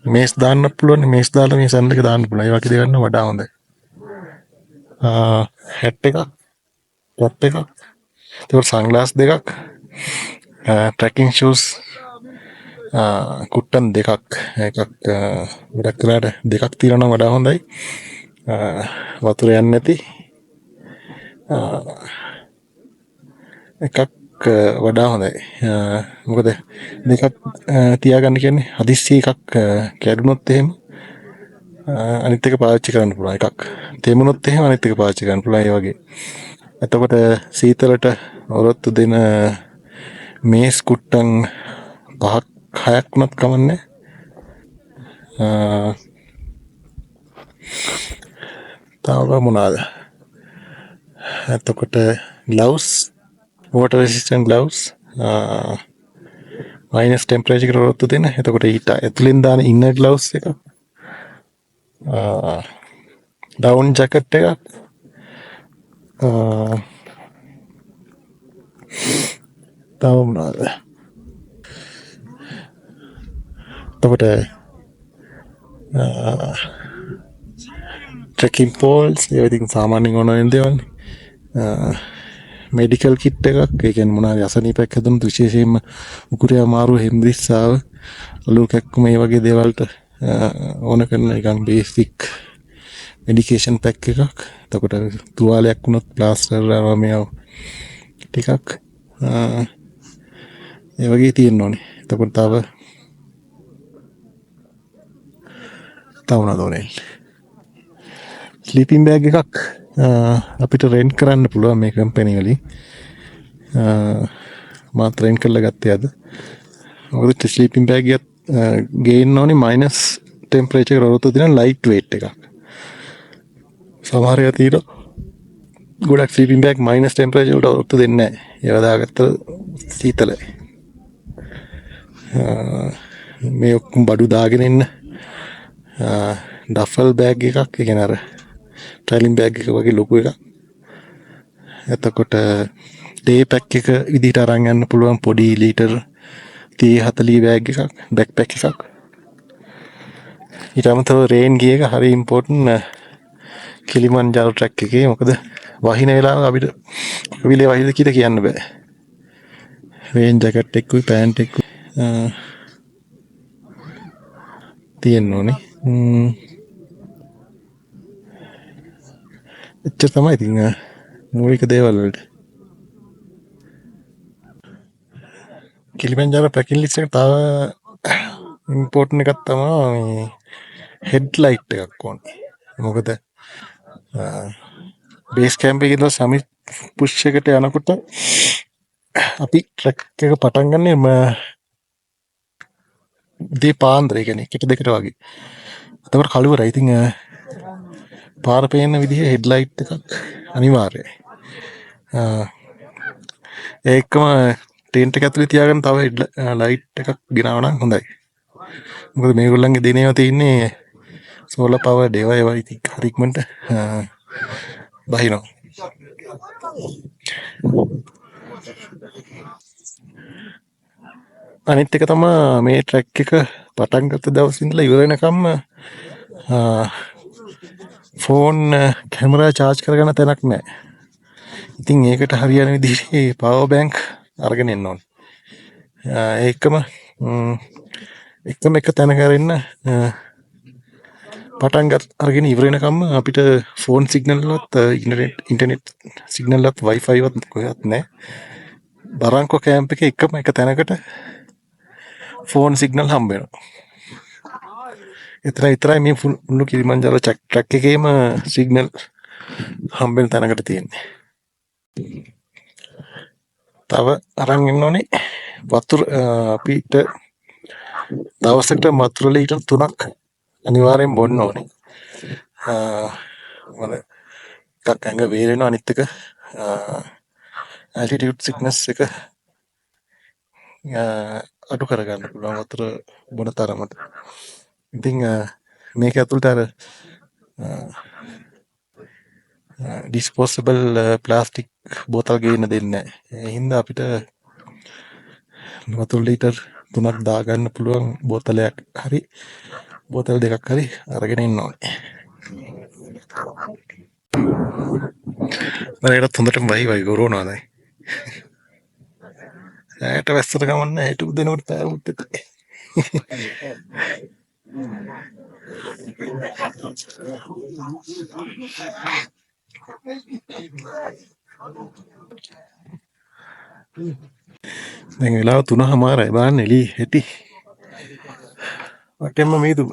මේස් දාන්න පුළුවන්. මේස් දාලා මේ සැන්ඩල් එක දාන්න පුළුවන්. ඒ වගේ දෙයක් ගන්න වඩා හොඳයි. හැට් එකක් කැප් එකක් එතකොට සන්ග්ලාස් දෙකක් ට්‍රැකින් ෂූස් කුට්ටන් දෙකක් එකක් ගොඩක් වෙලාට දෙකක් තියෙනවා වඩා හොඳයි. වතුර යන්නේ නැති එකක් වඩා හොඳයි. මොකද දෙකක් තියාගන්න කියන්නේ හදිස්සි එකක් කැඩුනොත් එහෙම අනිත් එක පාවිච්චි කරන්න පුළුවන්. එකක් තෙමුනොත් එහෙම අනිත් එක පාවිච්චි කරන්න පුළුවන්. ඒ වගේ. එතකොට සීතලට ඔරොත්තු දෙන මේස් කුට්ටන් 5ක් 6ක් වුණත් කමන්නේ. තව මොනවාද? එතකොට gloves water resistant gloves minus temperature එකට ඔරොත්තු දෙන. එතකොට ඊට ඇතුලෙන් දාන inner gloves එක down jacket එකක් තව මොනවාද? එතකොට trekking poles ඒ ඉතින් සාමාන්‍යයෙන් ඕන වෙන දේවල්. මෙඩිකල් කිට් එකක්. ඒ කියන්නේ මොනවාරි අසනීපයක් හැදුනොත් විශේෂයෙන්ම උකුරේ අමාරු හෙම්බිරිස්සාව ඔලුව කැක්කුම මේ වගේ දේවල්ට ඕන කරන නිකන් බේසික් මෙඩිකේෂන් පැක් එකක්. එතකොට තුවාලයක් වුණොත් ප්ලාස්ටර් මේව ටිකක් ඒ වගේ තියෙන්න ඕනේ. එතකොට තව උනදෝනේ ස්ලීපින් බෑග් එකක් අපිට රෙන්ට් කරන්න පුළුවන් මේ කම්පැනි වලින්. මාත් රෙන්ට් කරලා ගත්තේ අද. මොකද ස්ලීපින් බෑග් එකත් ගේන්න ඕනේ මයිනස් ටෙම්පරේචර් එක ඔරොත්තු දෙන ලයිට් වේට් එකක්. සමහර ඒවා තියෙනවා ගොඩක් ස්ලීපින් බෑග් මයිනස් ටෙම්පරේචර් වලට ඔරොත්තු දෙන්නේ නැහැ. ඒවා දාගත්ත සීතලයි. මේ ඔක්කොම බඩු දාගෙන ඉන්න ඩෆල් බෑග් එකක්. ඒ කියන්නේ අර ට්‍රැවලින් බෑග් එක වගේ ලොකු එකක්. එතකොට ඩේ පැක් එක විදිහට අරන් යන්න පුළුවන් පොඩි ලීටර් 30-40 බෑග් එකක් බෑක්පැක් එකක් ඊට අමතරව රේන් ගිය එක හරි ඉම්පෝටන්ට් කිලිමන්ජාරෝ ට්‍රැක් එකේ මොකද වහින වෙලාව අපිට විලේ වහිනද කියලා කියන්න බෑ රේන් ජැකට් එක්කුයි පෑන්ට් එක්කුයි තියෙන්න ඕනේ එච්චර තමයි ඉතින් මූලික දේවල් වලට කිලිමන්ජාරෝ පැකින් ලිස්ට් එක තව ඉම්පෝටන්ට් එකක් තමයි හෙඩ්ලයිට් එකක් ඕනේ මොකද බේස් කැම්ප් එකේ ඉඳලා සමිත් පුෂ් එකට යනකොට අපි ට්‍රැක් එක පටන් ගන්නේ උදේ පාන්දර ඒ කියන්නේ 1-2ට වගේ. එතකොට කළුවරයි. ඉතින් පාර පේන විදිහේ හෙඩ්ලයිට් එකක් අනිවාර්යයි. ඒකම ටෙන්ට් එක ඇතුලේ තියාගෙන තව ලයිට් එකක් ගෙනාව නම් හොඳයි. මොකද මේගොල්ලන්ගේ දිනේම තියෙන්නේ සෝලර් පවර්ඩ් ඒවා ඉතින් හරි ඉක්මනට බහිනවා. අනිත් එක තමයි මේ ට්‍රැක් එක පටන් ගත්ත දවසේ ඉඳලා ඉවර වෙනකම්ම ෆෝන් කැමරා charge කරගන්න තැනක් නැහැ. ඉතින් ඒකට හරියන විදිහේ power bank අරගෙන එන්න ඕනේ. ඒකම එක තැනක අරින්න පටන් අරගෙන ඉවර වෙනකම්ම අපිට ෆෝන් සිග්නල් වත් ඉන්ටර්නෙට් සිග්නල් වත් Wi-Fi වත් කොහෙවත් නැහැ. බරංකෝ කැම්ප් එකේ එකම එක තැනකට ෆෝන් සිග්නල් හම්බ වෙනවා. එතන විතරයි මේ මුළු කිලිමන්ජාරෝ ට්‍රැක් එකේම සිග්නල් හම්බ වෙන තැනකට තියෙන්නේ. තව අරන් ඉන්න ඕනේ වතුර අපිට දවසකට වතුර ලීටර් 3ක් අනිවාර්යෙන් බොන්න ඕනේ. මොන එකක් ඇඟ වේලෙනවා අනිත් එක altitude sickness එක අඩු කරගන්න පුළුවන් වතුර බොන තරමට. ඉතින් මේක ඇතුළට අර disposable plastic බෝතල් ගේන්න දෙන්නේ නැහැ. ඒ හින්දා අපිට වතුර ලීටර් 3ක් දාගන්න පුළුවන් බෝතලයක් හරි බෝතල් දෙකක් හරි අරගෙන ඉන්න ඕනේ. මරේට හොඳටම වයි ගොරෝනවා දැන්. ඇයට වැස්සට ගමන් නැහැ හිටපු දෙනකොට පෑවුත් එතේ. දැන් වෙලාව 3:00මාරයි බලන්න එළි හැටි. වටෙන්ම මේදු.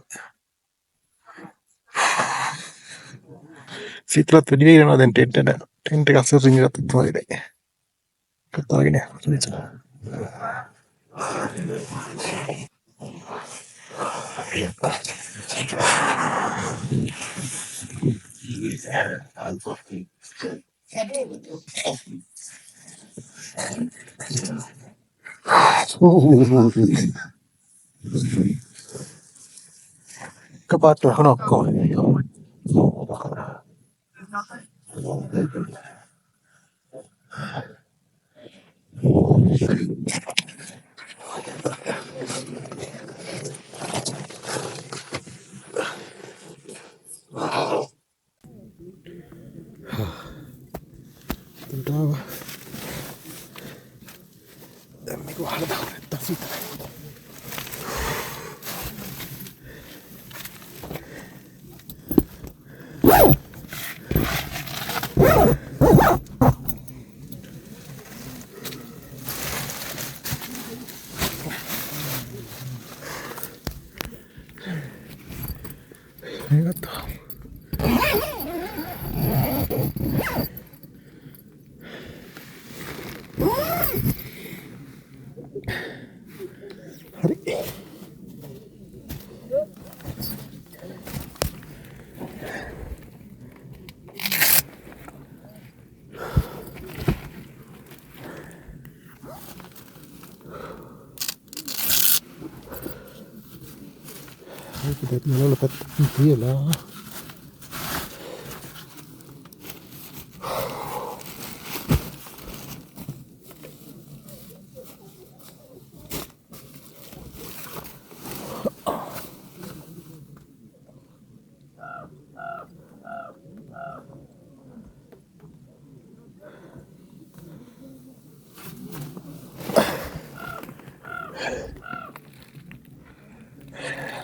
සිතරත් වැඩි වෙනවා දැන් ටෙන්ට් එක අස්සර රින්ග් එකත් තමයි දැන්. කතාගෙන යනවා. Kepato honokko. Tentava. Dammi guarda, sta fitta. Kita malah lepas dia lah.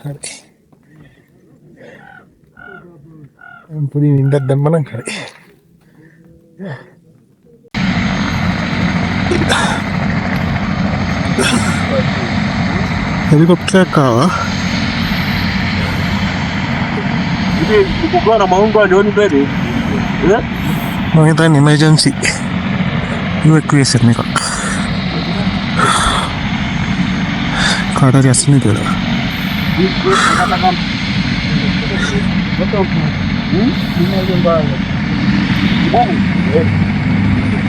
හරි. පොඩි නින්දක් දැම්ම නම් හරි. හෙලිකොප්ටර් එකක් ආවා. ඉතින් උගාර මවුන් ගා ජෝනි බැරි. මම හිතන්නේ එමර්ජන්සි ඉවැක්යුවේෂන් එකක්. කාට හරි අස්නේ කියලා.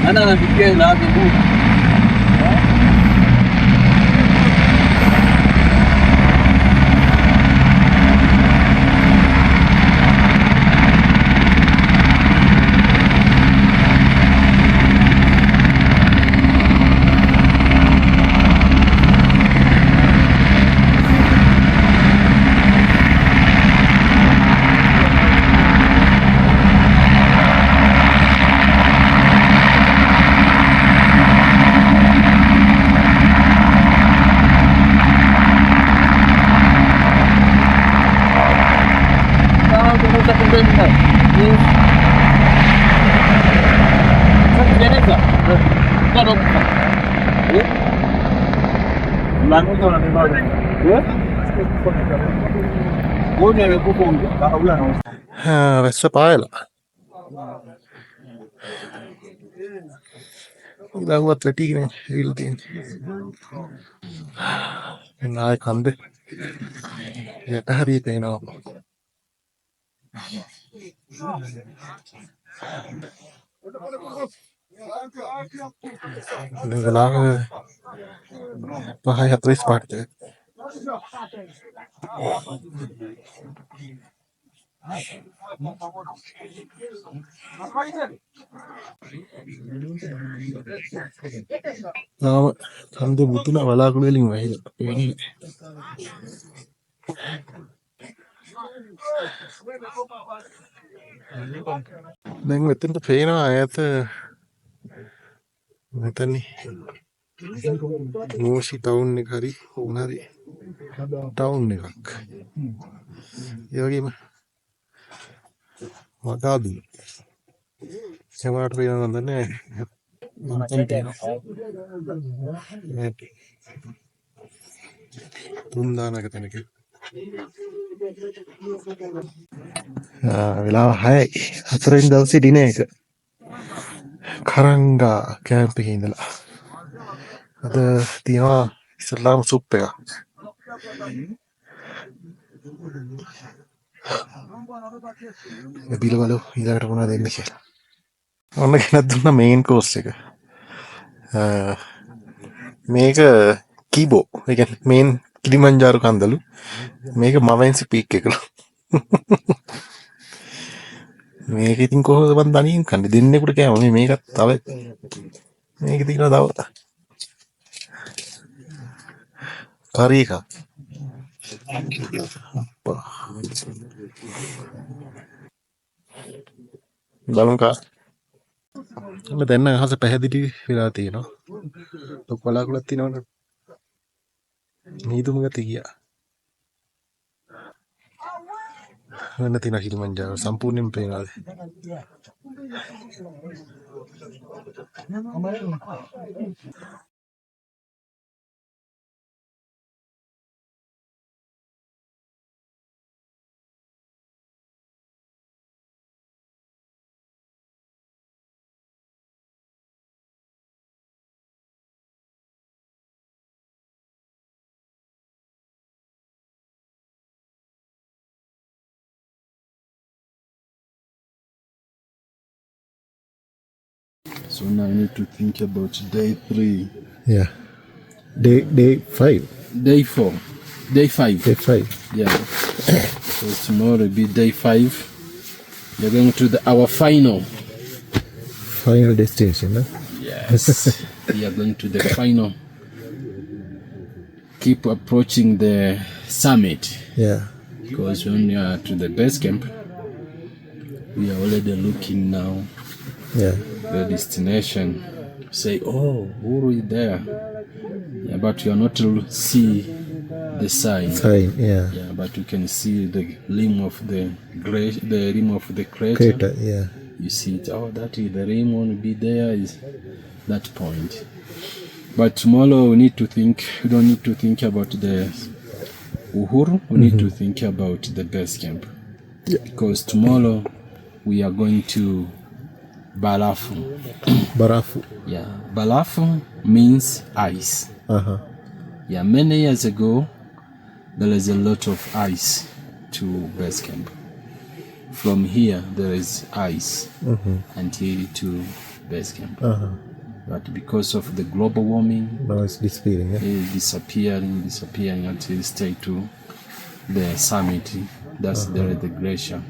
Ana bikin lagi bu. වැස්ස පායලා ඉලව්වත් වැටිගෙන ඇවිල්ලා තියෙන්නේ. නාය කන්ද යට හරිය පේනවා. වෙලාව 5:40 පාට. නාම කන්ද මුතුන වලාකුළු වලින් වැහිලා වෙන්නේ. දැන් මෙතනට පේනවා ඈත මෙතනනේ මෝෂි ටවුන් එක හරි උනාරි ටවුන් එකක්. ඒ වගේම වගාදුව සමහරට පේනවා නේද? තුන්දානක තැනක වෙලාව 6යි 4 වෙනි දවසේ දින එක කරංගා කැම්ප් එකේ ඉඳලා අද තියනවා ඉස්ලාම් සුප් එක. බිලවලු ඊළඟට මොනවද දෙන්නේ කියලා. ඔන්න ගෙනත් දුන්නා මේන් කෝස් එක. මේක කීබෝ. ඒ කියන්නේ මේන් කිලිමන්ජාරෝ කන්දලු. මේක මවෙන්සි පීක් එකලු. මේක ඉතින් කොහොමද මන් දනියෙන් කන්නේ දෙන්නෙකුට කෑම මේ මේකත් තව මේක තියෙනවා තව කරි එකක්. බලමුකා දැන් අහස පැහැදිලි වෙලා තියෙනවා. ලොකු වලාකුළක් තියෙනවනේ. නීදුම ගතිය ගියා. වෙන තියෙන කිලිමන්ජාරෝ සම්පූර්ණයෙන්ම පේනවාද? So now I need to think about day 3. Yeah. Day 5. Day 4. Day 5. Day 5. Yeah. So tomorrow will be day 5. You're going to our final destination, huh? Yes. We are going to the final. Keep approaching the summit. Yeah. Because when you are to the base camp, we are already looking now. Yeah. The destination. Say, oh, Uru is there. Yeah, but you are not to see the sign. Sign, yeah. Yeah, but you can see the rim of the crater. Crater, yeah. You see it. Oh, that is the rim will be there. Is that point? But tomorrow we need to think. We don't need to think about the Uhuru. We need to think about the base camp. Yeah. Because tomorrow we are going to Barafu. Barafu. Yeah, Barafu means ice. Uh-huh. Yeah, many years ago, there is a lot of ice to base camp. From here, there is ice until to base camp. Uh-huh. But because of the global warming, Now it's disappearing, yeah? it's disappearing until it stay to the summit. That's the glacier.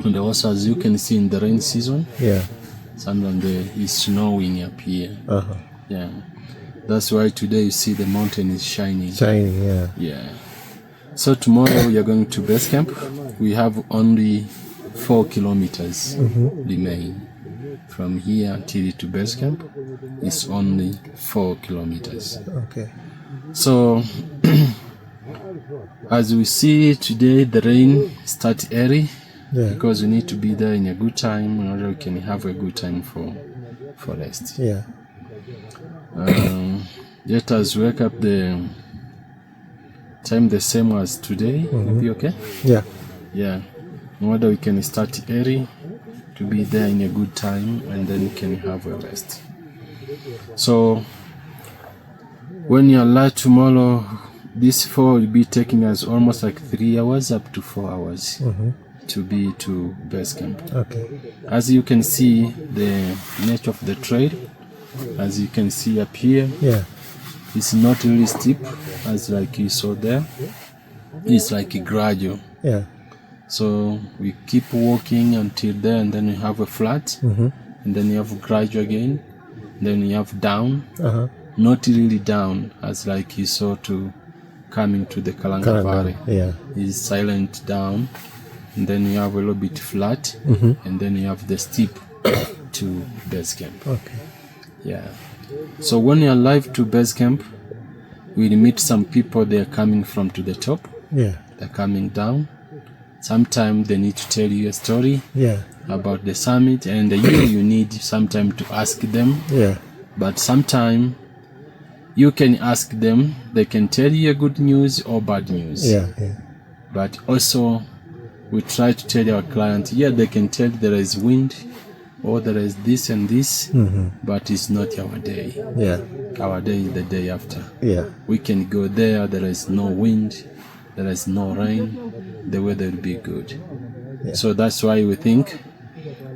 And also, as you can see in the rain season, Yeah. sometimes it's snowing up here. Uh-huh. Yeah, that's why today you see the mountain is shining. Shining, yeah. Yeah. So tomorrow we are going to base camp. We have only 4 kilometers remain. From here till to base camp, it's only 4 kilometers. Okay. So, as we see today, the rain starts early Yeah. because we need to be there in a good time in order we can have a good time for rest. Yeah. Let us wake up the time the same as today. Will be okay? Yeah. Yeah. In order we can start early to be there in a good time and then we can have a rest. So when you alight tomorrow, this 4 will be taking us almost like 3 hours up to 4 hours to be to base camp. Okay. As you can see the nature of the trail, as you can see up here, Yeah. it's not really steep as like you saw there. It's like a gradual. Yeah. So we keep walking until there, and then you have a flat, and then you have gradual again, then you have down, Uh-huh. not really down as like you saw to coming to the Kalanga Valley. Yeah. It's silent down, and then you have a little bit flat, and then you have the steep to base camp. Okay. Yeah. So when you arrive to base camp, we'll meet some people. They're coming from to the top. Yeah. They're coming down. Sometimes they need to tell you a story Yeah. about the summit, and you need sometime to ask them. Yeah. But sometime you can ask them. They can tell you a good news or bad news. Yeah. Yeah. But also we try to tell our client, yeah, they can tell there is wind or there is this and this, but it's not our day. Yeah. Our day is the day after. Yeah. We can go there is no wind, there is no rain, the weather will be good. Yeah. So that's why we think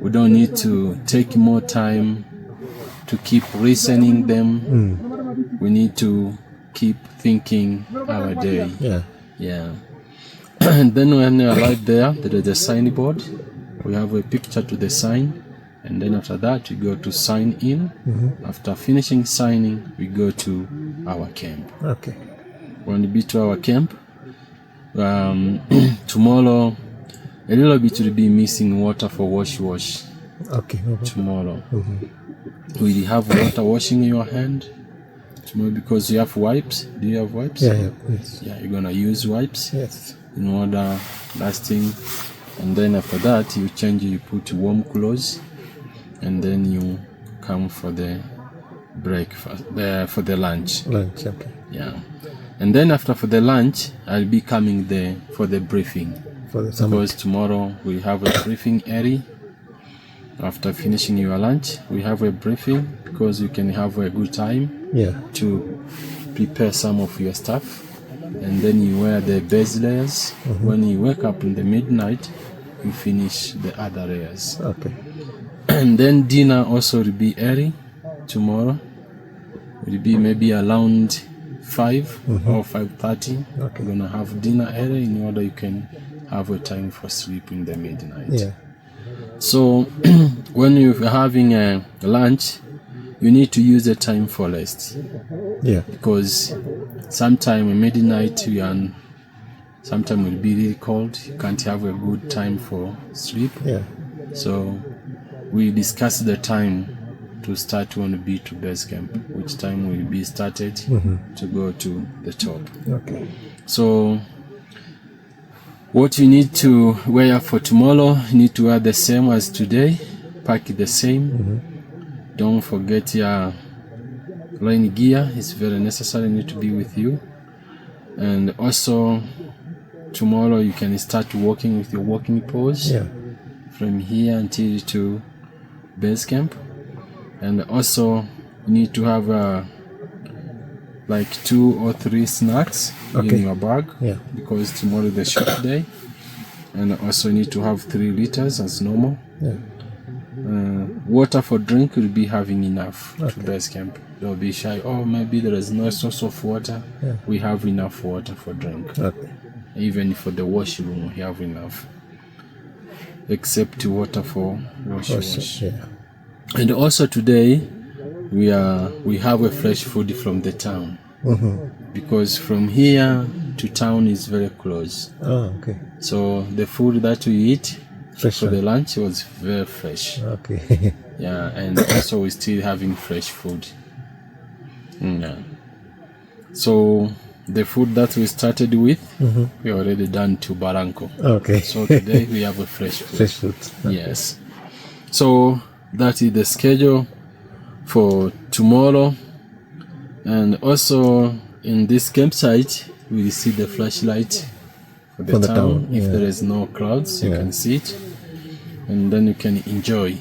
we don't need to take more time to keep listening them. We need to keep thinking our day. Yeah. Yeah. And then when you arrive there is a signboard. We have a picture to the sign. And then after that, we go to sign in. After finishing signing, we go to our camp. Okay. When we be to our camp, tomorrow, a little bit will be missing water for wash. Okay. Tomorrow, we have water washing your hand. Tomorrow, because you have wipes. Do you have wipes? Yeah. Yeah. Yes. Yeah, you're gonna use wipes Yes. in order lasting. And then after that, you change. You put warm clothes. And then you come for the breakfast, for the lunch. Lunch. Okay. Yeah. And then after for the lunch, I'll be coming there for the briefing. For the summit. Because tomorrow we have a briefing early. After finishing your lunch, we have a briefing because you can have a good time Yeah. to prepare some of your stuff. And then you wear the base layers. When you wake up in the midnight, you finish the other layers. Okay. And then dinner also will be early tomorrow. It will be maybe around 5 or 5:30. Okay. We're gonna have dinner early in order you can have a time for sleep in the midnight. Yeah. So when you're having a lunch, you need to use the time for rest, Yeah. because sometime in midnight sometime will be really cold. You can't have a good time for sleep. Yeah. So we discuss the time to start when we be to base camp, which time will be started to go to the top. Okay. So what you need to wear for tomorrow, you need to wear the same as today, pack it the same. Don't forget your rain gear, it's very necessary, need to be with you. And also tomorrow you can start walking with your walking pose from here until to base camp. And also you need to have like 2 or 3 snacks in your bag because tomorrow is the short day. And also you need to have 3 liters as normal. Water for drink will be having enough to base camp. They'll be shy, oh maybe there is no source of water. We have enough water for drink. Even for the washroom we have enough, except water for wash. And also today we have a fresh food from the town, because from here to town is very close. So the food that we eat for the lunch was very fresh. And also we're still having fresh food. So the food that we started with, we already done to Barranco. So today we have a fresh food. Yes. So that is the schedule for tomorrow. And also in this campsite, we will see the flashlight for the town. If there is no clouds, you can see it. And then you can enjoy.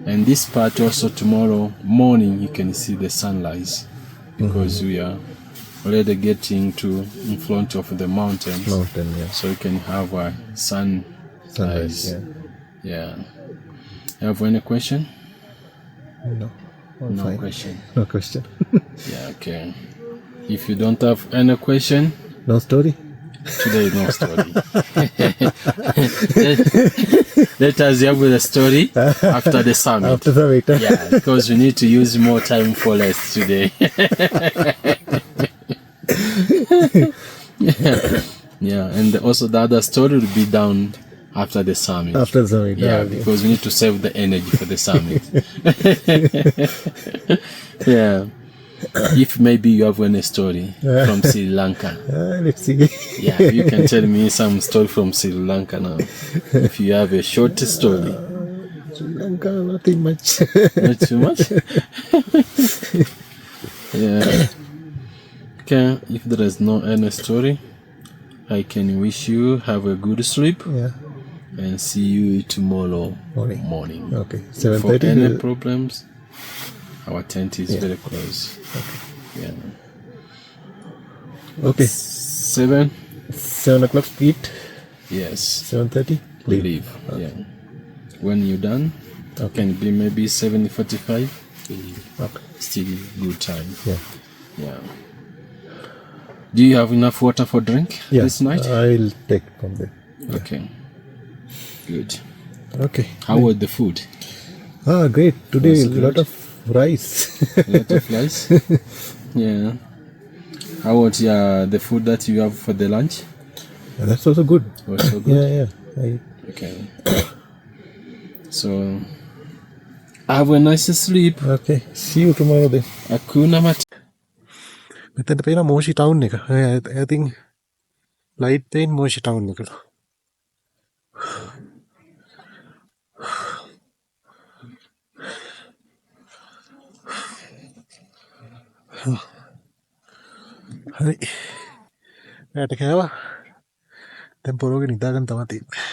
And this part also tomorrow morning, you can see the sunrise. Because we are already getting to in front of the mountains. So you can have a sunrise. Have any question? No. No question. No question. Okay. If you don't have any question, No story? today no story. Let us have the story after the summit. After the wait. Because we need to use more time for rest today. And also the other story will be down after the summit. After the summit. Because we need to save the energy for the summit. If maybe you have any story from Sri Lanka. Let's see. You can tell me some story from Sri Lanka now. If you have a short story. Sri Lanka, nothing much. Not too much? Okay, if there is no any story, I can wish you have a good sleep. And see you tomorrow morning. Okay. For 7:30. any problems, our tent is very close. Okay. 7 o'clock eat. Yes. 7:30 Leave. When you're done, can be maybe 7:45. Still good time. Do you have enough water for drink this night? I'll take from there. Okay. Good. Okay. How was the food? Great. Today Was a good? lot of rice. A lot of rice? How about the food that you have for the lunch? That's also good. Also good? Okay. So, have a nice sleep. Okay. See you tomorrow then. Hakuna Matata. මෙතන පේන Moshi town එක. I think light pain Moshi town එකට. හරි. රැට කෑවා. දැන් පොරෝගේ නිදාගන්න තමයි තියෙන්නේ.